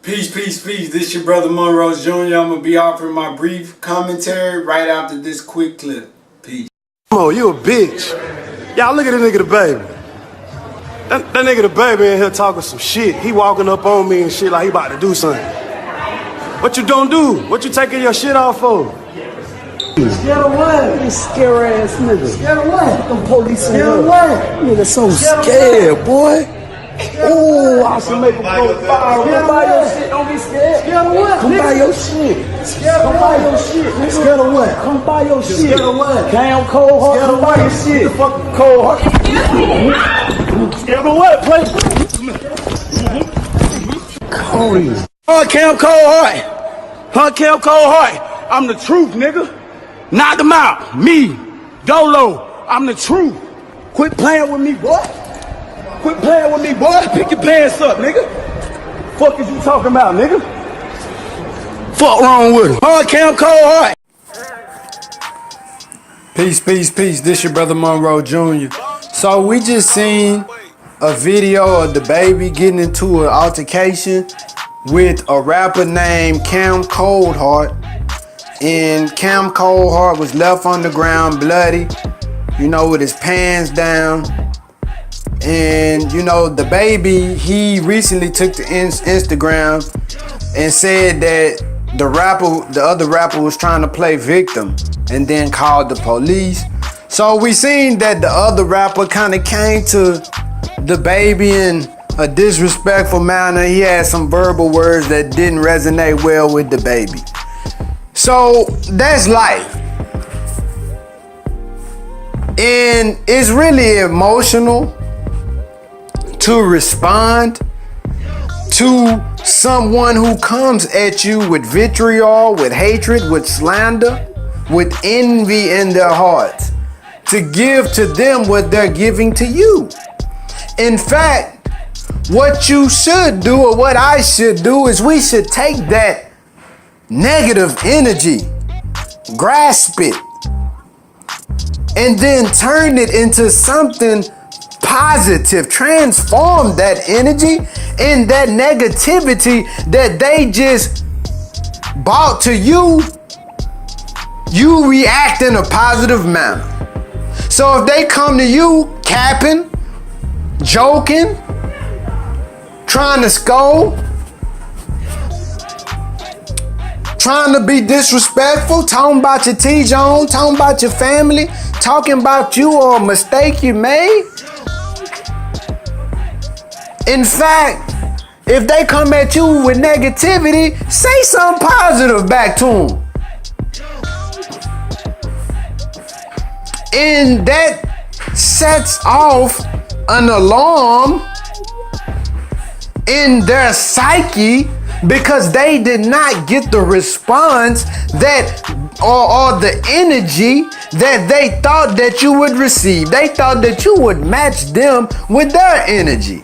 Peace, peace, peace. This your brother Monroe Jr. I'm going to be offering my brief commentary right after this quick clip. Peace. Oh, you a bitch. Y'all look at the nigga DaBaby. That nigga DaBaby in here talking some shit. He walking up on me and shit like he about to do something. What you don't do? What you taking your shit off for? Scared of what? You scare ass nigga. Scared of what? Them police in here. Scared of what? Nigga so scared, boy. Ooh, I should make a profile. Come buy your shit, don't be scared. Scared of what? Come buy your shit. Scared of what? Come buy your shit. Scared of what? Come buy your shit. Scared of what? Cam Cold Heart. Scared of what? Buy your shit. Fucking Cold Heart. Scared of what? Play. Cody. Cam Cold Heart. Cam Cold Heart. I'm the truth, nigga. Knock them out. Me. Dolo. I'm the truth. Quit playing with me, boy. Quit playing with me, boy. Pick your pants up, nigga. Fuck is you talking about, nigga? Fuck wrong with him. Cam Cold Heart. Peace, peace, peace. This your brother Monroe Jr. So we just seen a video of DaBaby getting into an altercation with a rapper named Cam Coldheart. And Cam Coldheart was left on the ground bloody, you know, with his pants down. And you know, DaBaby, he recently took to Instagram and said that the other rapper was trying to play victim and then called the police. So we seen that the other rapper kind of came to DaBaby in a disrespectful manner. He had some verbal words that didn't resonate well with DaBaby. So that's life. And it's really emotional to respond to someone who comes at you with vitriol, with hatred, with slander, with envy in their hearts, to give to them what they're giving to you. In fact, what you should do, or what I should do, is we should take that negative energy, grasp it, and then turn it into something positive. Transform that energy and that negativity that they just brought to you. You react in a positive manner. So if they come to you capping, joking, trying to scold, trying to be disrespectful, talking about your T-Zone, talking about your family, talking about you or a mistake you made. In fact, if they come at you with negativity, say something positive back to them. And that sets off an alarm in their psyche, because they did not get the response that or the energy that they thought that you would receive. They thought that you would match them with their energy.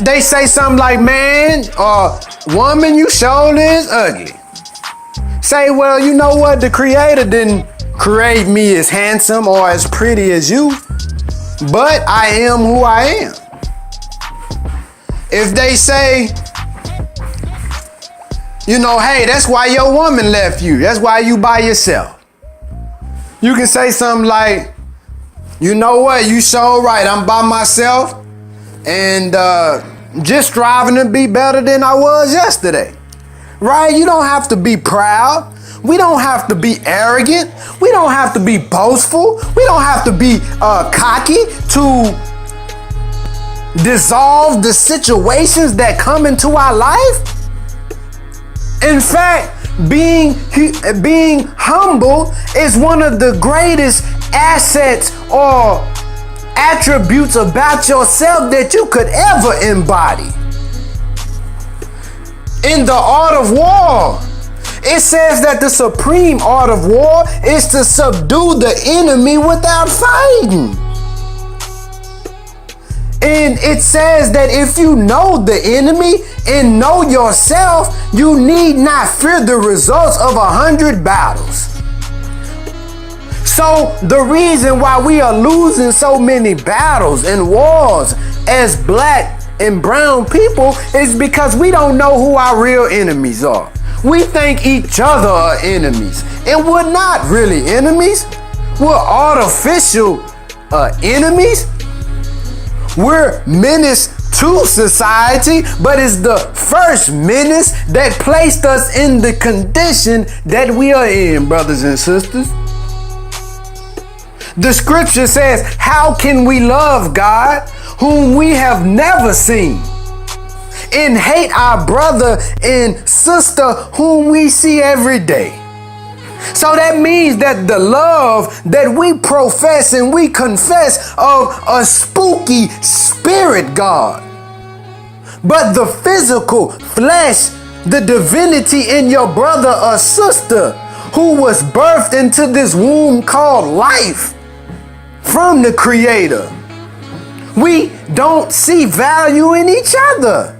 They say something like, man, or woman, you sure is ugly. Say, well, you know what? The creator didn't create me as handsome or as pretty as you, but I am who I am. If they say, you know, hey, that's why your woman left you. That's why you by yourself. You can say something like, you know what? You so right. I'm by myself and just striving to be better than I was yesterday. Right? You don't have to be proud. We don't have to be arrogant. We don't have to be boastful. We don't have to be cocky to dissolve the situations that come into our life. In fact, being humble is one of the greatest assets or attributes about yourself that you could ever embody. In the art of war, it says that the supreme art of war is to subdue the enemy without fighting. And it says that if you know the enemy and know yourself, you need not fear the results of 100 battles. So the reason why we are losing so many battles and wars as black and brown people is because we don't know who our real enemies are. We think each other are enemies, and we're not really enemies. We're artificial enemies. We're menace to society, but it's the first menace that placed us in the condition that we are in, brothers and sisters. The scripture says, how can we love God whom we have never seen, and hate our brother and sister whom we see every day? So that means that the love that we profess and we confess of a spooky spirit God, but the physical flesh, the divinity in your brother or sister who was birthed into this womb called life from the Creator, we don't see value in each other.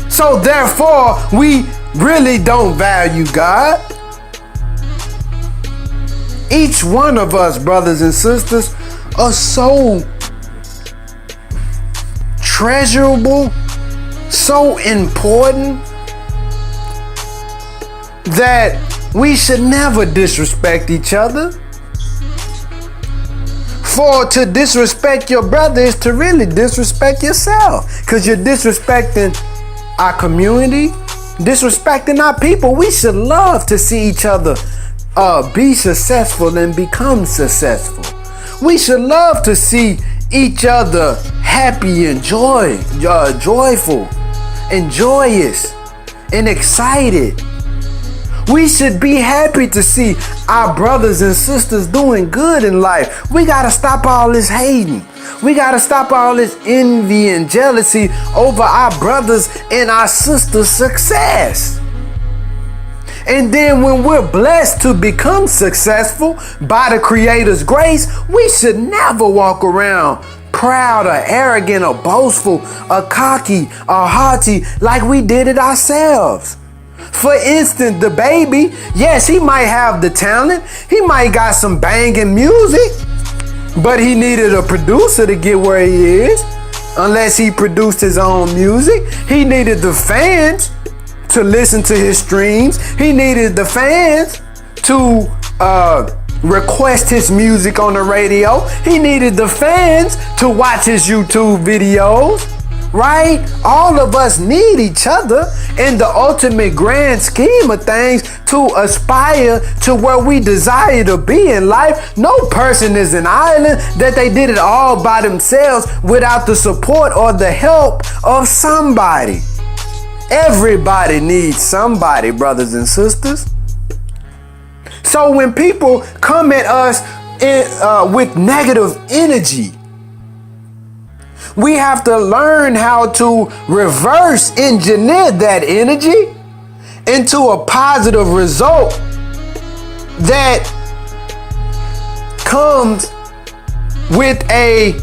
So therefore, we really don't value God. Each one of us, brothers and sisters, are so treasurable, so important, that we should never disrespect each other. For to disrespect your brother is to really disrespect yourself, because you're disrespecting our community, disrespecting our people. We should love to see each other be successful and become successful. We should love to see each other happy and joyful and joyous and excited. We should be happy to see our brothers and sisters doing good in life. We gotta stop all this hating. We gotta stop all this envy and jealousy over our brothers and our sisters' success. And then when we're blessed to become successful by the Creator's grace, we should never walk around proud or arrogant or boastful or cocky or haughty like we did it ourselves. For instance, DaBaby, yes, he might have the talent. He might got some banging music, but he needed a producer to get where he is. Unless he produced his own music, he needed the fans to listen to his streams. He needed the fans to request his music on the radio. He needed the fans to watch his YouTube videos, right? All of us need each other in the ultimate grand scheme of things to aspire to where we desire to be in life. No person is an island that they did it all by themselves without the support or the help of somebody. Everybody needs somebody, brothers and sisters. So when people come at us with negative energy, we have to learn how to reverse engineer that energy into a positive result that comes with a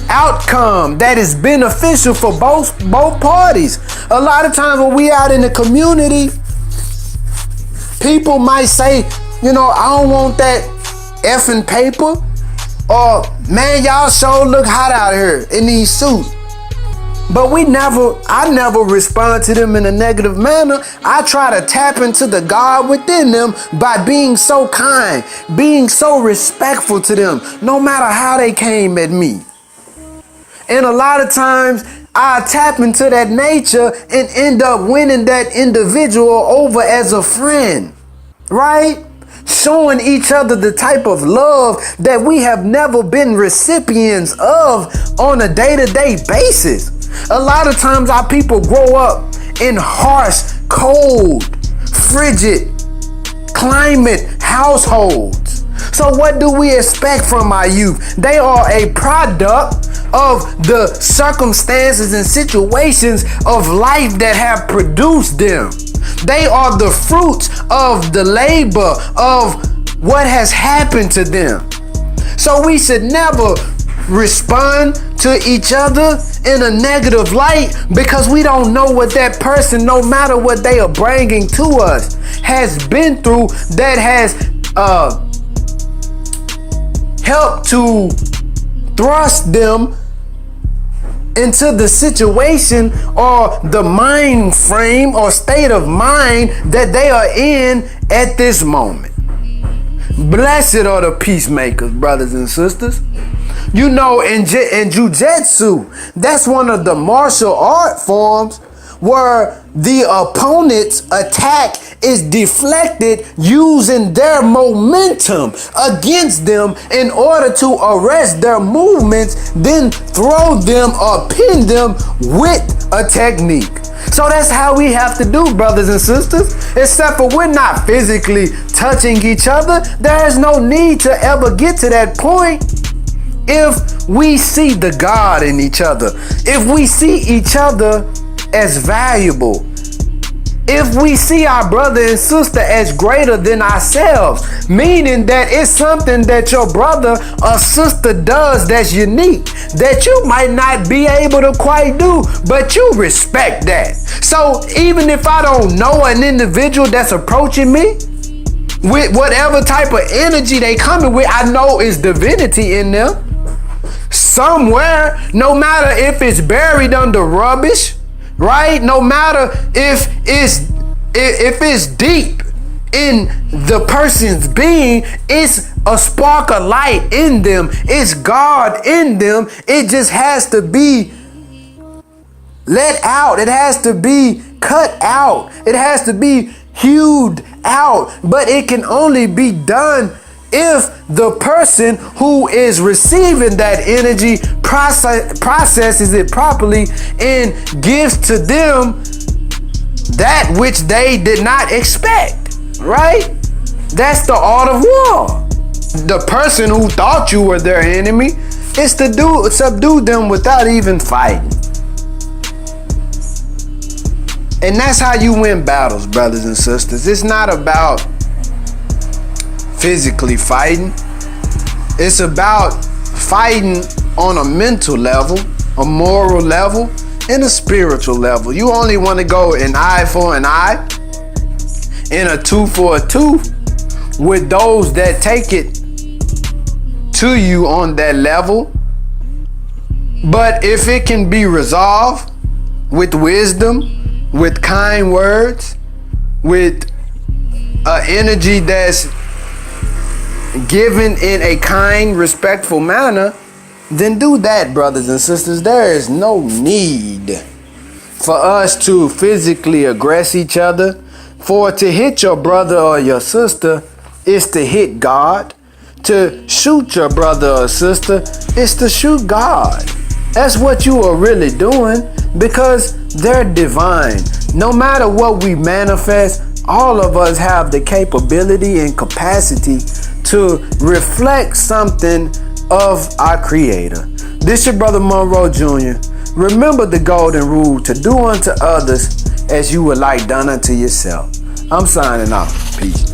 outcome that is beneficial for both parties. A lot of times when we out in the community, people might say, you know, I don't want that effing paper, or man, y'all sure look hot out here in these suits. But I never respond to them in a negative manner. I try to tap into the God within them by being so kind, being so respectful to them, no matter how they came at me. And a lot of times I tap into that nature and end up winning that individual over as a friend, right? Showing each other the type of love that we have never been recipients of on a day-to-day basis. A lot of times our people grow up in harsh, cold, frigid climate households. So what do we expect from our youth? They are a product of the circumstances and situations of life that have produced them. They are the fruits of the labor of what has happened to them. So we should never respond to each other in a negative light, because we don't know what that person, no matter what they are bringing to us, has been through, that has helped to thrust them into the situation or the mind frame or state of mind that they are in at this moment. Blessed are the peacemakers, brothers and sisters. You know, in jiu-jitsu, that's one of the martial art forms where the opponent's attack is deflected using their momentum against them in order to arrest their movements, then throw them or pin them with a technique. So that's how we have to do, brothers and sisters. Except for we're not physically touching each other. There is no need to ever get to that point if we see the God in each other. If we see each other as valuable. If we see our brother and sister as greater than ourselves, meaning that it's something that your brother or sister does that's unique, that you might not be able to quite do, but you respect that. So even if I don't know an individual that's approaching me with whatever type of energy they coming with, I know is divinity in them. Somewhere, no matter if it's buried under rubbish, right? No matter if it's deep in the person's being, it's a spark of light in them. It's God in them. It just has to be let out. It has to be cut out. It has to be hewed out. But it can only be done if the person who is receiving that energy processes it properly and gives to them that which they did not expect, right? That's the art of war. The person who thought you were their enemy is to subdue them without even fighting. And that's how you win battles, brothers and sisters. It's not about physically fighting. It's about fighting on a mental level, a moral level, and a spiritual level. You only want to go an eye for an eye and a tooth for a tooth with those that take it to you on that level. But if it can be resolved with wisdom, with kind words, with an energy that's given in a kind, respectful manner, then do that, brothers and sisters. There is no need for us to physically aggress each other. For to hit your brother or your sister is to hit God. To shoot your brother or sister is to shoot God. That's what you are really doing, because they're divine. No matter what we manifest, all of us have the capability and capacity to reflect something of our Creator. This your brother Monroe Jr. Remember the golden rule to do unto others as you would like done unto yourself. I'm signing off. Peace.